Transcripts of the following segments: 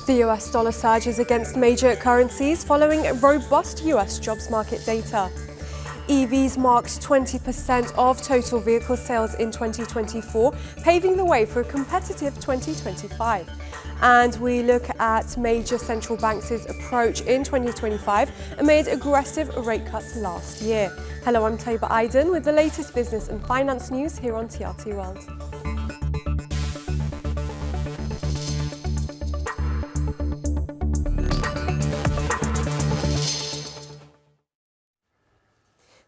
The US dollar surges against major currencies following robust US jobs market data. EVs marked 20% of total vehicle sales in 2024, paving the way for a competitive 2025. And we look at major central banks' approach in 2025 amid aggressive rate cuts last year. Hello, I'm Taiba Aydin with the latest business and finance news here on TRT World.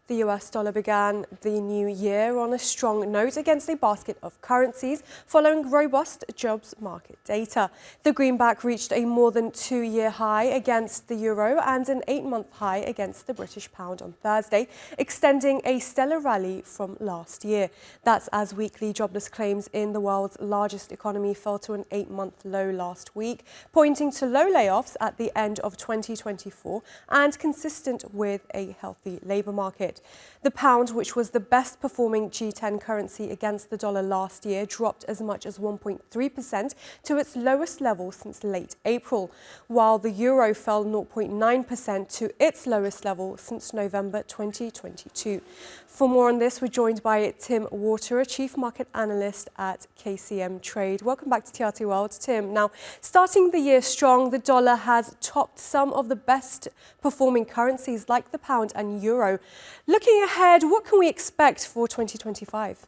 The US dollar began the new year on a strong note against a basket of currencies following robust jobs market data. The greenback reached a more than 2-year high against the euro and an 8-month high against the British pound on Thursday, extending a stellar rally from last year. That's as weekly jobless claims in the world's largest economy fell to an 8-month low last week, pointing to low layoffs at the end of 2024 and consistent with a healthy labour market. The pound, which was the best performing G10 currency against the dollar last year, dropped as much as 1.3% to its lowest level since late April, while the euro fell 0.9% to its lowest level since November 2022. For more on this, we're joined by Tim Waterer, Chief Market Analyst at KCM Trade. Welcome back to TRT World, Tim. Now, starting the year strong, the dollar has topped some of the best performing currencies like the pound and euro. Looking ahead, what can we expect for 2025?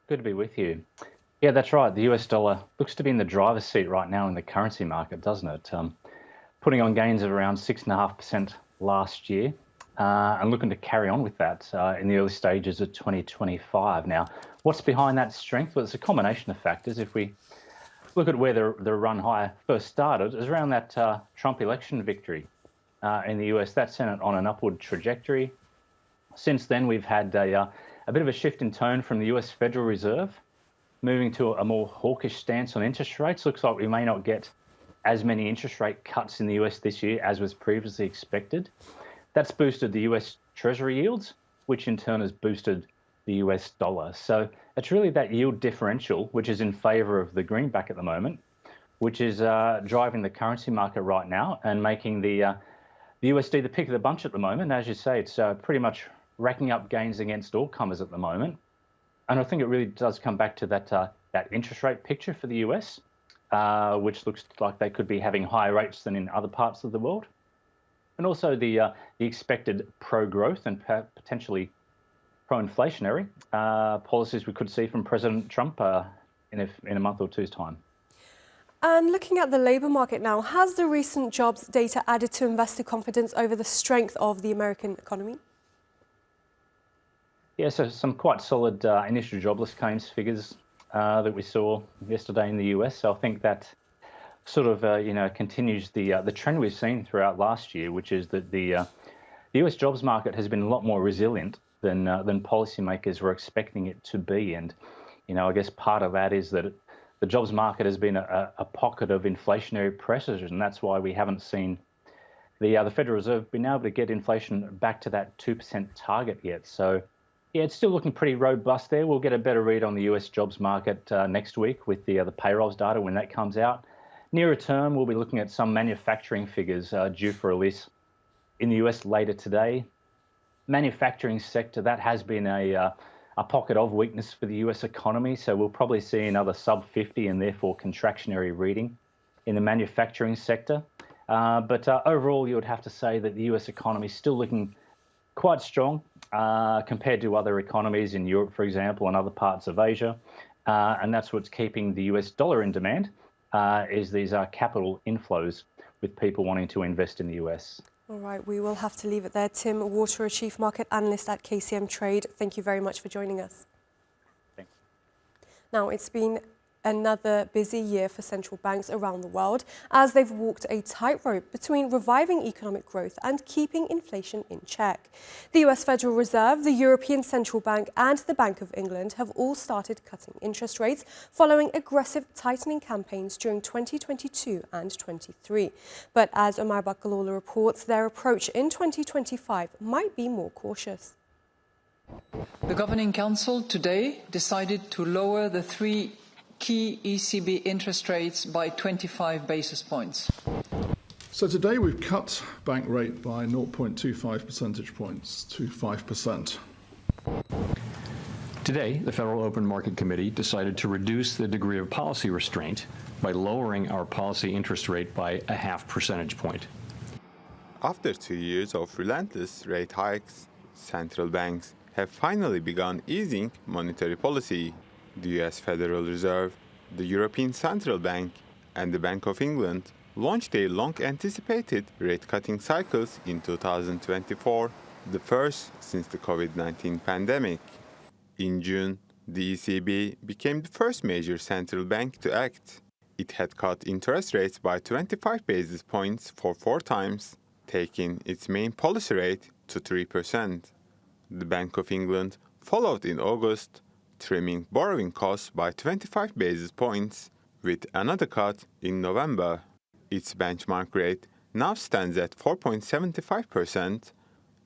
Good to be with you. Yeah, that's right. The US dollar looks to be in the driver's seat right now in the currency market, doesn't it? Putting on gains of around 6.5% last year and looking to carry on with that in the early stages of 2025. Now, what's behind that strength? Well, it's a combination of factors. If we look at where the run higher first started, it was around that Trump election victory in the US. That sent it on an upward trajectory. Since then, we've had a bit of a shift in tone from the US Federal Reserve, moving to a more hawkish stance on interest rates. Looks like we may not get as many interest rate cuts in the US this year as was previously expected. That's boosted the US Treasury yields, which in turn has boosted the US dollar. So it's really that yield differential, which is in favour of the greenback at the moment, which is driving the currency market right now and making the USD the pick of the bunch at the moment. As you say, it's pretty much racking up gains against all comers at the moment. And I think it really does come back to that interest rate picture for the US, which looks like they could be having higher rates than in other parts of the world. And also the expected pro-growth and potentially pro-inflationary policies we could see from President Trump in a month or two's time. And looking at the labour market now, has the recent jobs data added to investor confidence over the strength of the American economy? Yeah, so some quite solid initial jobless claims figures that we saw yesterday in the US. So I think that sort of continues the trend we've seen throughout last year, which is that the US jobs market has been a lot more resilient than policymakers were expecting it to be. And I guess part of that is that the jobs market has been a pocket of inflationary pressures, and that's why we haven't seen the Federal Reserve been able to get inflation back to that 2% target yet. So yeah, it's still looking pretty robust there. We'll get a better read on the US jobs market next week with the payrolls data when that comes out. Nearer term, we'll be looking at some manufacturing figures due for release in the US later today. Manufacturing sector, that has been a pocket of weakness for the US economy, so we'll probably see another sub 50 and therefore contractionary reading in the manufacturing sector. But overall, you would have to say that the US economy is still looking quite strong compared to other economies in Europe, for example, and other parts of Asia. And that's what's keeping the US dollar in demand. Is these capital inflows with people wanting to invest in the US. All right, we will have to leave it there. Tim Waterer, Chief Market Analyst at KCM Trade, thank you very much for joining us. Thanks. Now, it's been another busy year for central banks around the world as they've walked a tightrope between reviving economic growth and keeping inflation in check. The US Federal Reserve, the European Central Bank and the Bank of England have all started cutting interest rates following aggressive tightening campaigns during 2022 and 23. But as Omar Bakalola reports, their approach in 2025 might be more cautious. The Governing Council today decided to lower the 3 key ECB interest rates by 25 basis points. So today we've cut bank rate by 0.25 percentage points to 5%. Today, the Federal Open Market Committee decided to reduce the degree of policy restraint by lowering our policy interest rate by a half percentage point. After 2 years of relentless rate hikes, central banks have finally begun easing monetary policy. The US Federal Reserve, the European Central Bank, and the Bank of England launched their long-anticipated rate-cutting cycles in 2024, the first since the COVID-19 pandemic. In June, the ECB became the first major central bank to act. It had cut interest rates by 25 basis points for 4 times, taking its main policy rate to 3%. The Bank of England followed in August, trimming borrowing costs by 25 basis points, with another cut in November. Its benchmark rate now stands at 4.75%,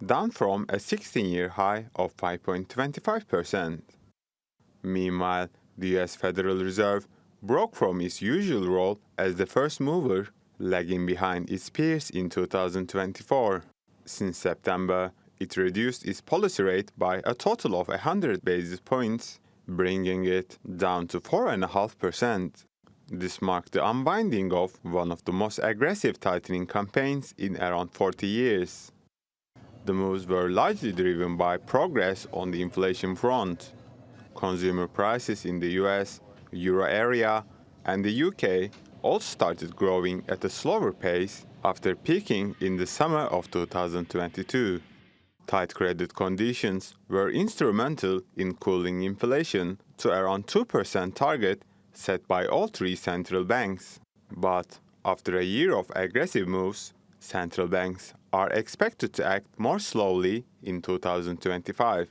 down from a 16-year high of 5.25%. Meanwhile, the US Federal Reserve broke from its usual role as the first mover, lagging behind its peers in 2024. Since September, it reduced its policy rate by a total of 100 basis points, bringing it down to 4.5%. This marked the unwinding of one of the most aggressive tightening campaigns in around 40 years. The moves were largely driven by progress on the inflation front. Consumer prices in the US, Euro area, and the UK all started growing at a slower pace after peaking in the summer of 2022. Tight credit conditions were instrumental in cooling inflation to around 2% target set by all 3 central banks. But after a year of aggressive moves, central banks are expected to act more slowly in 2025.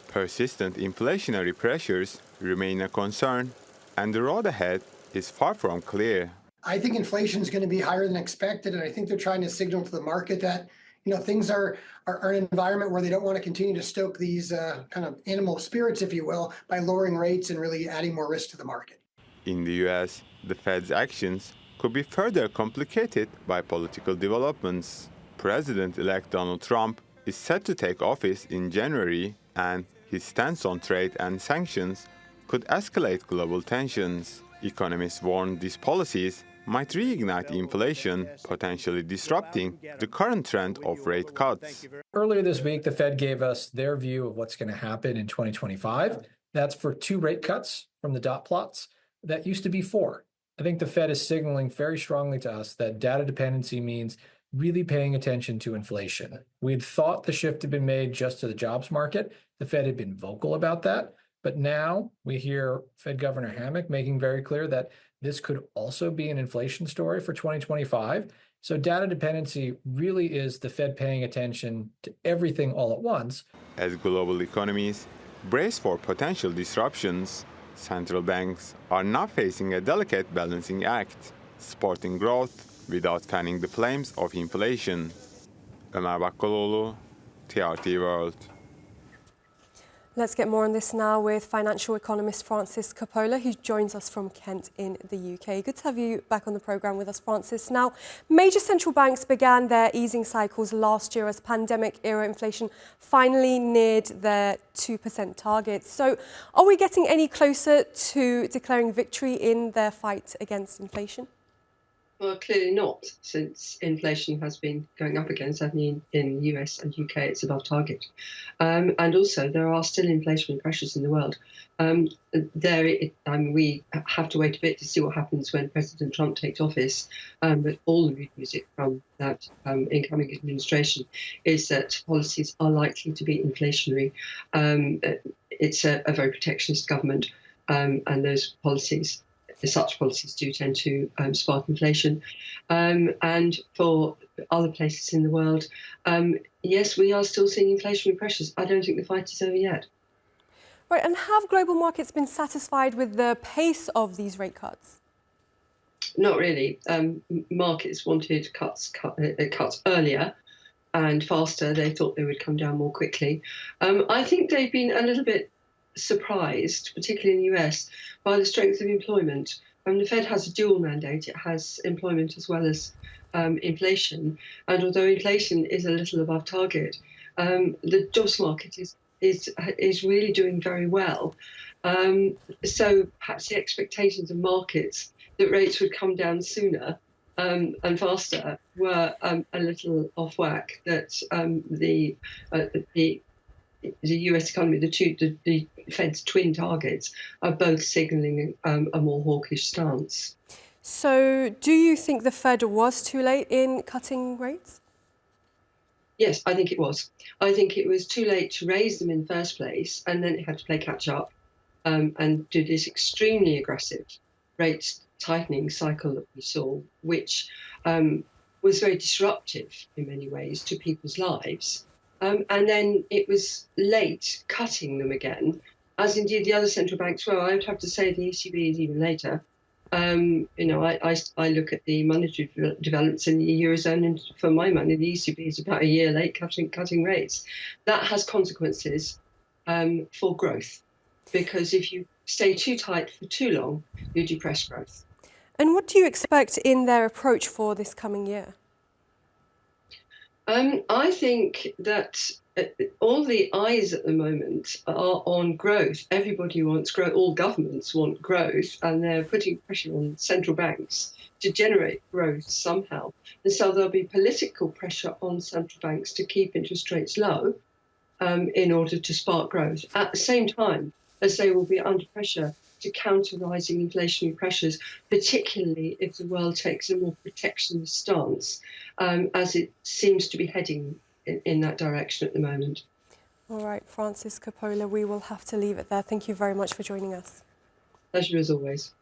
Persistent inflationary pressures remain a concern, and the road ahead is far from clear. I think inflation is going to be higher than expected, and I think they're trying to signal to the market that things are an environment where they don't want to continue to stoke these kind of animal spirits, if you will, by lowering rates and really adding more risk to the market. In the US, the Fed's actions could be further complicated by political developments. President-elect Donald Trump is set to take office in January, and his stance on trade and sanctions could escalate global tensions. Economists warn these policies might reignite inflation, potentially disrupting the current trend of rate cuts. Earlier this week, the Fed gave us their view of what's going to happen in 2025. That's for 2 rate cuts from the dot plots. That used to be 4. I think the Fed is signaling very strongly to us that data dependency means really paying attention to inflation. We had thought the shift had been made just to the jobs market. The Fed had been vocal about that. But now we hear Fed Governor Hammack making very clear that this could also be an inflation story for 2025. So data dependency really is the Fed paying attention to everything all at once. As global economies brace for potential disruptions, central banks are now facing a delicate balancing act, supporting growth without fanning the flames of inflation. Ömer Bakkaloğlu, TRT World. Let's get more on this now with financial economist Francis Coppola, who joins us from Kent in the UK. Good to have you back on the programme with us, Francis. Now, major central banks began their easing cycles last year as pandemic-era inflation finally neared their 2% targets. So are we getting any closer to declaring victory in their fight against inflation? Well, clearly not, since inflation has been going up again. Certainly in the US and UK, it's above target. And also, there are still inflationary pressures in the world. We have to wait a bit to see what happens when President Trump takes office. But all the mood music from that incoming administration is that policies are likely to be inflationary. It's a very protectionist government, and those policies, such policies do tend to spark inflation. And for other places in the world, yes, we are still seeing inflationary pressures. I don't think the fight is over yet. Right, and have global markets been satisfied with the pace of these rate cuts? Not really. Markets wanted cuts earlier and faster. They thought they would come down more quickly. I think they've been a little bit surprised, particularly in the US, by the strength of employment. The Fed has a dual mandate. It has employment as well as inflation. And although inflation is a little above target, the jobs market is really doing very well. So perhaps the expectations of markets that rates would come down sooner and faster were a little off whack. That the US economy, the Fed's twin targets, are both signalling a more hawkish stance. So do you think the Fed was too late in cutting rates? Yes, I think it was. I think it was too late to raise them in the first place, and then it had to play catch up and do this extremely aggressive rate tightening cycle that we saw, which was very disruptive in many ways to people's lives. And then it was late cutting them again, as indeed the other central banks were. I would have to say the ECB is even later. I look at the monetary developments in the Eurozone, and for my money, the ECB is about a year late cutting rates. That has consequences for growth, because if you stay too tight for too long, you depress growth. And what do you expect in their approach for this coming year? I think that all the eyes at the moment are on growth. Everybody wants growth. All governments want growth, and they're putting pressure on central banks to generate growth somehow. And so there'll be political pressure on central banks to keep interest rates low in order to spark growth. At the same time as they will be under pressure to counter rising inflationary pressures, particularly if the world takes a more protectionist stance, as it seems to be heading in that direction at the moment. All right, Frances Coppola, we will have to leave it there. Thank you very much for joining us. Pleasure as always.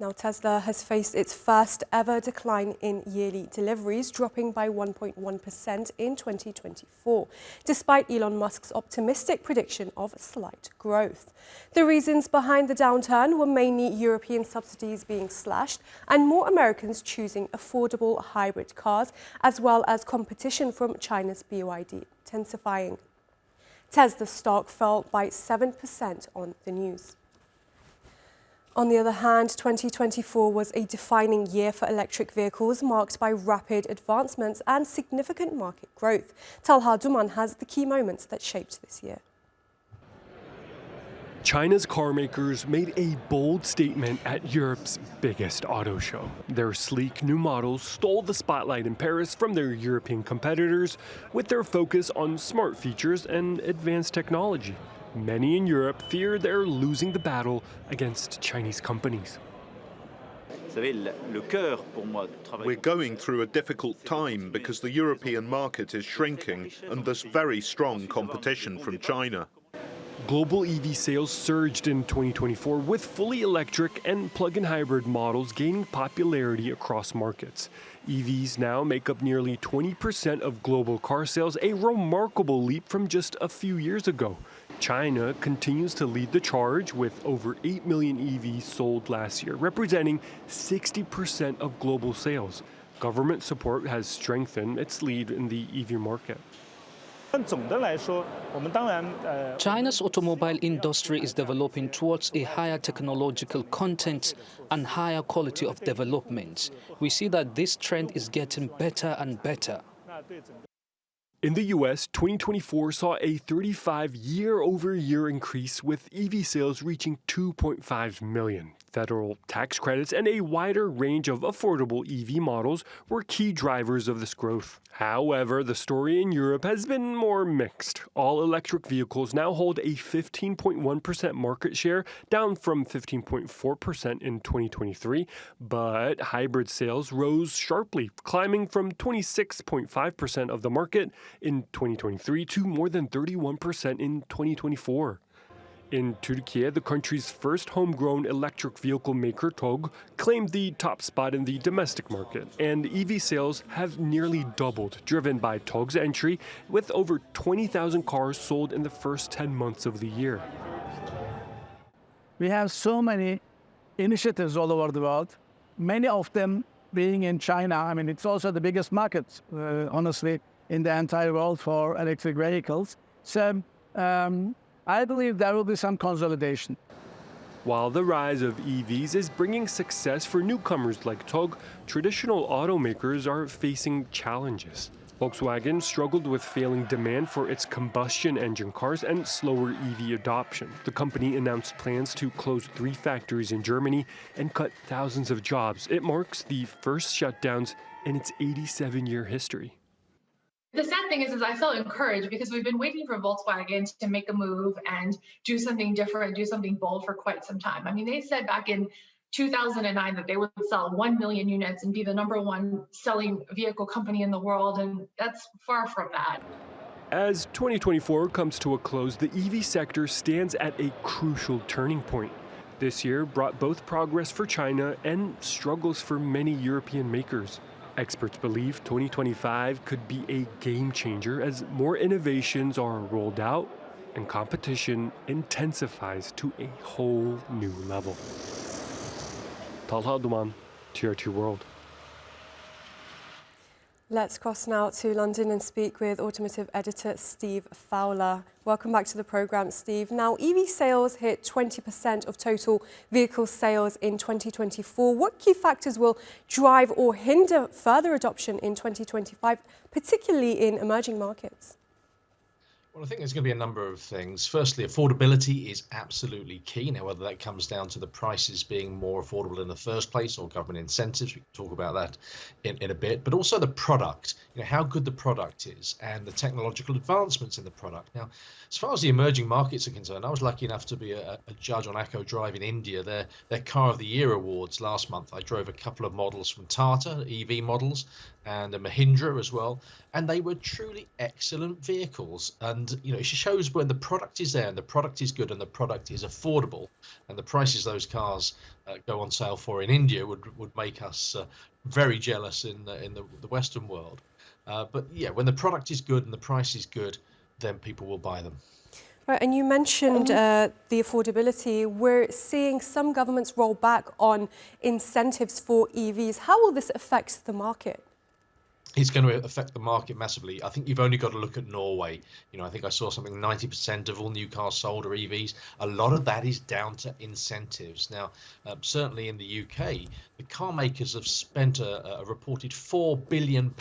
Now, Tesla has faced its first ever decline in yearly deliveries, dropping by 1.1% in 2024, despite Elon Musk's optimistic prediction of slight growth. The reasons behind the downturn were mainly European subsidies being slashed and more Americans choosing affordable hybrid cars, as well as competition from China's BYD intensifying. Tesla stock fell by 7% on the news. On the other hand, 2024 was a defining year for electric vehicles, marked by rapid advancements and significant market growth. Talha Duman has the key moments that shaped this year. China's car makers made a bold statement at Europe's biggest auto show. Their sleek new models stole the spotlight in Paris from their European competitors, with their focus on smart features and advanced technology. Many in Europe fear they're losing the battle against Chinese companies. We're going through a difficult time because the European market is shrinking and there's very strong competition from China. Global EV sales surged in 2024, with fully electric and plug-in hybrid models gaining popularity across markets. EVs now make up nearly 20% of global car sales, a remarkable leap from just a few years ago. China continues to lead the charge, with over 8 million EVs sold last year, representing 60% of global sales. Government support has strengthened its lead in the EV market. China's automobile industry is developing towards a higher technological content and higher quality of development. We see that this trend is getting better and better. In the U.S., 2024 saw a 35 year-over-year increase, with EV sales reaching 2.5 million. Federal tax credits and a wider range of affordable EV models were key drivers of this growth. However, the story in Europe has been more mixed. All-electric vehicles now hold a 15.1% market share, down from 15.4% in 2023, but hybrid sales rose sharply, climbing from 26.5% of the market in 2023 to more than 31% in 2024. In Turkey, the country's first homegrown electric vehicle maker, TOG, claimed the top spot in the domestic market, and EV sales have nearly doubled, driven by TOG's entry, with over 20,000 cars sold in the first 10 months of the year. We have so many initiatives all over the world, many of them being in China. I mean, it's also the biggest market, honestly, in the entire world for electric vehicles. So I believe there will be some consolidation. While the rise of EVs is bringing success for newcomers like Togg, traditional automakers are facing challenges. Volkswagen struggled with failing demand for its combustion engine cars and slower EV adoption. The company announced plans to close 3 factories in Germany and cut thousands of jobs. It marks the first shutdowns in its 87-year history. The sad thing is I felt encouraged because we've been waiting for Volkswagen to make a move and do something different, do something bold for quite some time. I mean, they said back in 2009 that they would sell 1 million units and be the #1 selling vehicle company in the world, and that's far from that. As 2024 comes to a close, the EV sector stands at a crucial turning point. This year brought both progress for China and struggles for many European makers. Experts believe 2025 could be a game changer as more innovations are rolled out and competition intensifies to a whole new level. Talha Duman, TRT World. Let's cross now to London and speak with automotive editor Steve Fowler. Welcome back to the programme, Steve. Now, EV sales hit 20% of total vehicle sales in 2024. What key factors will drive or hinder further adoption in 2025, particularly in emerging markets? Well, I think there's going to be a number of things. Firstly, affordability is absolutely key. Now, whether that comes down to the prices being more affordable in the first place or government incentives, we can talk about that in a bit, but also the product, how good the product is and the technological advancements in the product. Now, as far as the emerging markets are concerned, I was lucky enough to be a judge on Acco Drive in India, their Car of the Year awards last month. I drove a couple of models from Tata, EV models, and a Mahindra as well, and they were truly excellent vehicles. And it shows when the product is there and the product is good and the product is affordable, and the prices those cars go on sale for in India would make us very jealous in the Western world. But yeah, when the product is good and the price is good, then people will buy them. Right, and you mentioned the affordability. We're seeing some governments roll back on incentives for EVs. How will this affect the market? It's going to affect the market massively. I think you've only got to look at Norway. I think I saw something 90% of all new cars sold are EVs. A lot of that is down to incentives. Now, certainly in the UK, the car makers have spent a reported £4 billion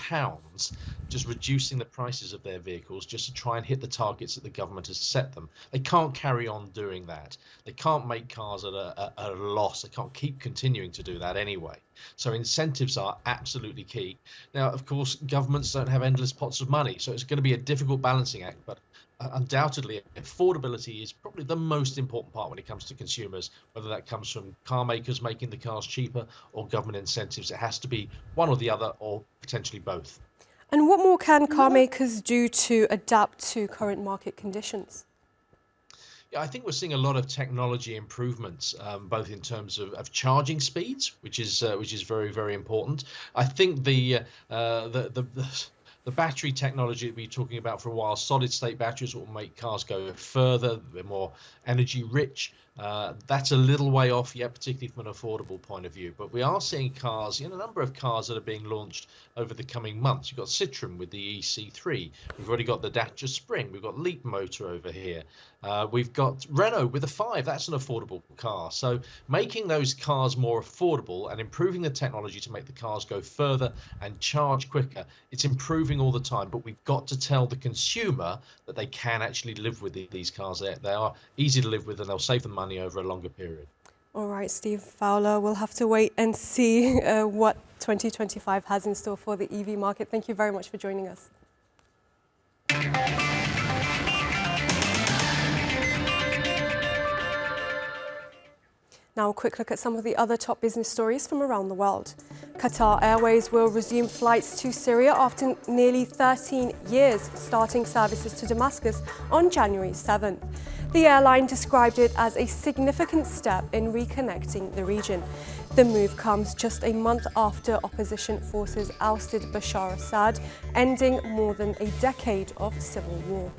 just reducing the prices of their vehicles just to try and hit the targets that the government has set them. They can't carry on doing that. They can't make cars at a loss. They can't keep continuing to do that anyway. So incentives are absolutely key. Now, of course, governments don't have endless pots of money, so it's going to be a difficult balancing act, but undoubtedly affordability is probably the most important part when it comes to consumers, whether that comes from car makers making the cars cheaper or government incentives. It has to be one or the other, or potentially both. And what more can car makers do to adapt to current market conditions? Yeah, I think we're seeing a lot of technology improvements, both in terms of charging speeds, which is very, very important. I think the battery technology that we've been talking about for a while, solid state batteries will make cars go further, they're more energy rich. That's a little way off yet, particularly from an affordable point of view. But we are seeing cars, a number of cars that are being launched over the coming months. You've got Citroën with the EC3. We've already got the Dacia Spring. We've got Leap Motor over here. We've got Renault with the 5. That's an affordable car. So making those cars more affordable and improving the technology to make the cars go further and charge quicker, it's improving all the time. But we've got to tell the consumer that they can actually live with these cars. They are easy to live with and they'll save them money over a longer period. All right, Steve Fowler, we'll have to wait and see what 2025 has in store for the EV market. Thank you very much for joining us. Now a quick look at some of the other top business stories from around the world. Qatar Airways will resume flights to Syria after nearly 13 years, starting services to Damascus on January 7th. The airline described it as a significant step in reconnecting the region. The move comes just a month after opposition forces ousted Bashar Assad, ending more than a decade of civil war.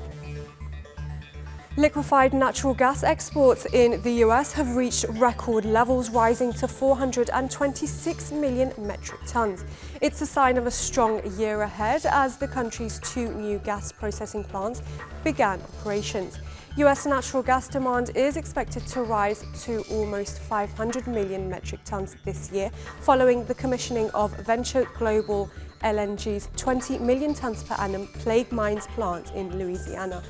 Liquefied natural gas exports in the US have reached record levels, rising to 426 million metric tons. It's a sign of a strong year ahead as the country's 2 new gas processing plants began operations. US natural gas demand is expected to rise to almost 500 million metric tons this year, following the commissioning of Venture Global LNG's 20 million tons per annum Plague Mines plant in Louisiana.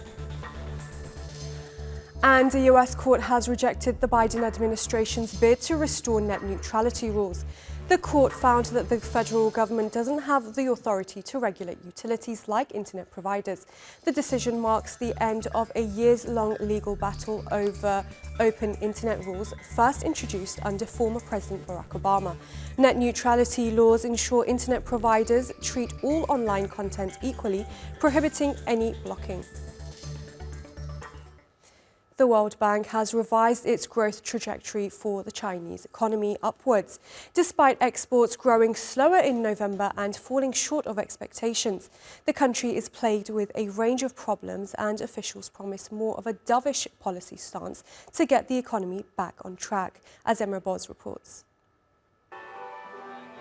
And a US court has rejected the Biden administration's bid to restore net neutrality rules. The court found that the federal government doesn't have the authority to regulate utilities like internet providers. The decision marks the end of a years-long legal battle over open internet rules first introduced under former President Barack Obama. Net neutrality laws ensure internet providers treat all online content equally, prohibiting any blocking. The World Bank has revised its growth trajectory for the Chinese economy upwards. Despite exports growing slower in November and falling short of expectations, the country is plagued with a range of problems, and officials promise more of a dovish policy stance to get the economy back on track, as Emre Boz reports.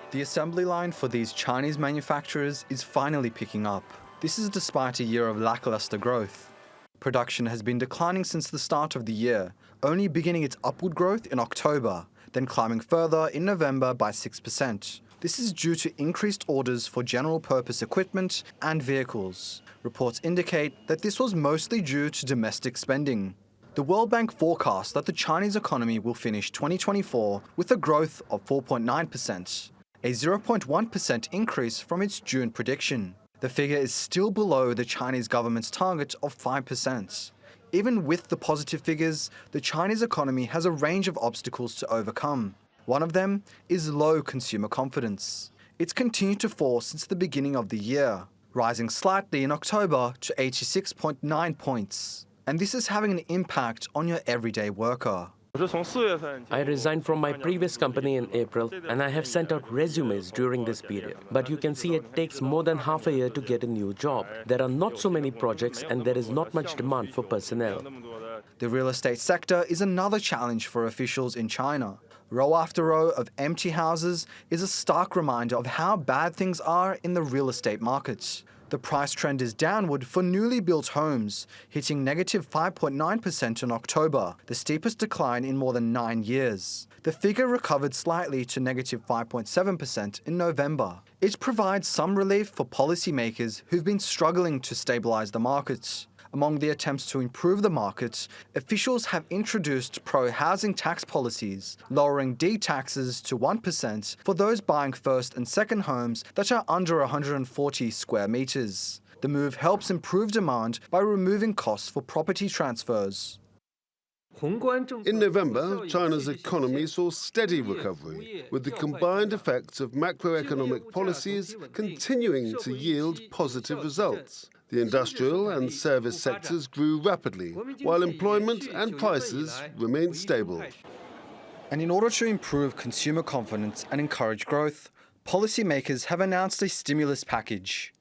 The assembly line for these Chinese manufacturers is finally picking up. This is despite a year of lackluster growth. Production has been declining since the start of the year, only beginning its upward growth in October, then climbing further in November by 6%. This is due to increased orders for general-purpose equipment and vehicles. Reports indicate that this was mostly due to domestic spending. The World Bank forecasts that the Chinese economy will finish 2024 with a growth of 4.9%, a 0.1% increase from its June prediction. The figure is still below the Chinese government's target of 5%. Even with the positive figures, the Chinese economy has a range of obstacles to overcome. One of them is low consumer confidence. It's continued to fall since the beginning of the year, rising slightly in October to 86.9 points. And this is having an impact on your everyday worker. I resigned from my previous company in April, and I have sent out resumes during this period. But you can see it takes more than half a year to get a new job. There are not so many projects, and there is not much demand for personnel. The real estate sector is another challenge for officials in China. Row after row of empty houses is a stark reminder of how bad things are in the real estate markets. The price trend is downward for newly built homes, hitting negative 5.9% in October, the steepest decline in more than 9 years. The figure recovered slightly to negative 5.7% in November. It provides some relief for policymakers who've been struggling to stabilize the markets. Among the attempts to improve the markets, officials have introduced pro-housing tax policies, lowering D taxes to 1% for those buying first and second homes that are under 140 square meters. The move helps improve demand by removing costs for property transfers. In November, China's economy saw steady recovery, with the combined effects of macroeconomic policies continuing to yield positive results. The industrial and service sectors grew rapidly, while employment and prices remained stable. And in order to improve consumer confidence and encourage growth, policymakers have announced a stimulus package.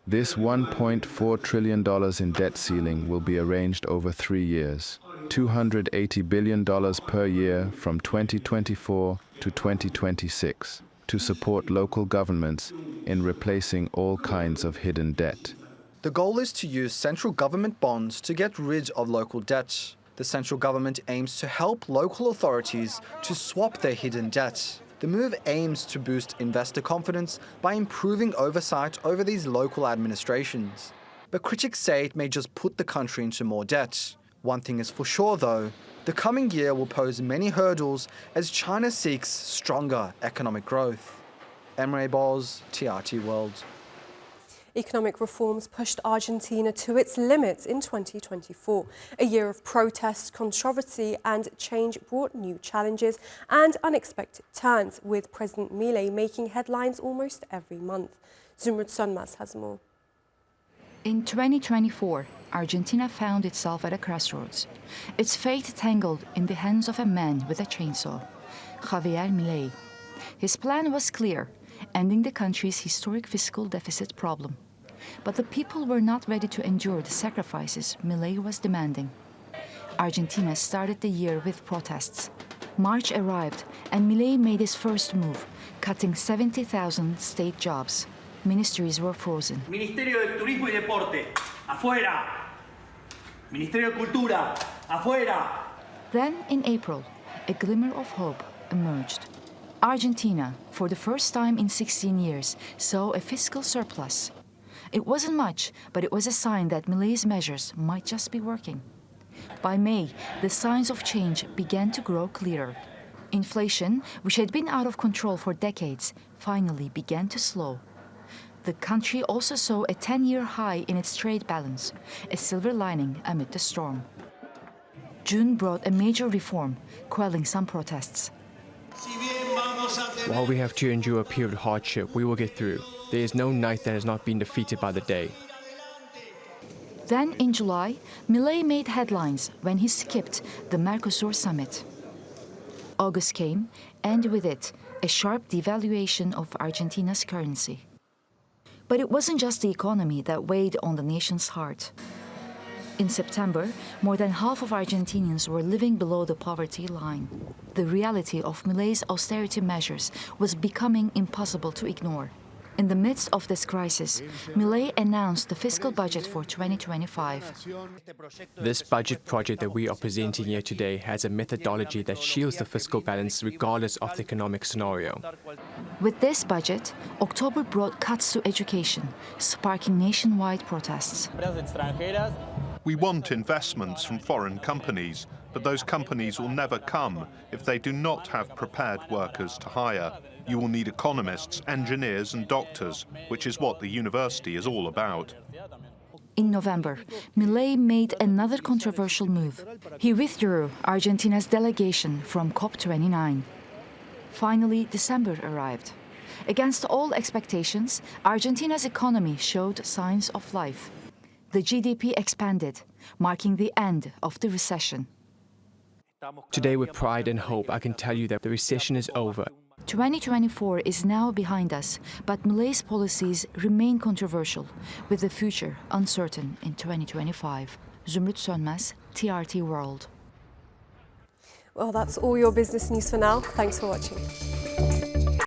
This $1.4 trillion in debt ceiling will be arranged over 3 years, $280 billion per year from 2024 to 2026, to support local governments in replacing all kinds of hidden debt. The goal is to use central government bonds to get rid of local debt. The central government aims to help local authorities to swap their hidden debt. The move aims to boost investor confidence by improving oversight over these local administrations. But critics say it may just put the country into more debt. One thing is for sure, though, the coming year will pose many hurdles as China seeks stronger economic growth. Emre Boz, TRT World. Economic reforms pushed Argentina to its limits in 2024. A year of protest, controversy and change brought new challenges and unexpected turns, with President Milei making headlines almost every month. Zumrud Sonmaz has more. In 2024, Argentina found itself at a crossroads. Its fate tangled in the hands of a man with a chainsaw, Javier Milei. His plan was clear: ending the country's historic fiscal deficit problem. But the people were not ready to endure the sacrifices Milei was demanding. Argentina started the year with protests. March arrived, and Milei made his first move, cutting 70,000 state jobs. Ministries were frozen. Ministerio de Turismo y Deporte, afuera. Ministerio de Cultura, afuera. Then, in April, a glimmer of hope emerged. Argentina, for the first time in 16 years, saw a fiscal surplus. It wasn't much, but it was a sign that Milei's measures might just be working. By May, the signs of change began to grow clearer. Inflation, which had been out of control for decades, finally began to slow. The country also saw a 10-year high in its trade balance, a silver lining amid the storm. June brought a major reform, quelling some protests. While we have to endure a period of hardship, we will get through. There is no night that has not been defeated by the day. Then, in July, Milei made headlines when he skipped the Mercosur summit. August came, and with it, a sharp devaluation of Argentina's currency. But it wasn't just the economy that weighed on the nation's heart. In September, more than half of Argentinians were living below the poverty line. The reality of Milei's austerity measures was becoming impossible to ignore. In the midst of this crisis, Milei announced the fiscal budget for 2025. This budget project that we are presenting here today has a methodology that shields the fiscal balance regardless of the economic scenario. With this budget, October brought cuts to education, sparking nationwide protests. We want investments from foreign companies, but those companies will never come if they do not have prepared workers to hire. You will need economists, engineers and doctors, which is what the university is all about. In November, Milei made another controversial move. He withdrew Argentina's delegation from COP29. Finally, December arrived. Against all expectations, Argentina's economy showed signs of life. The GDP expanded, marking the end of the recession. Today, with pride and hope, I can tell you that the recession is over. 2024 is now behind us, but Milei's policies remain controversial, with the future uncertain in 2025. Zümrüt Sönmez, TRT World. Well, that's all your business news for now. Thanks for watching.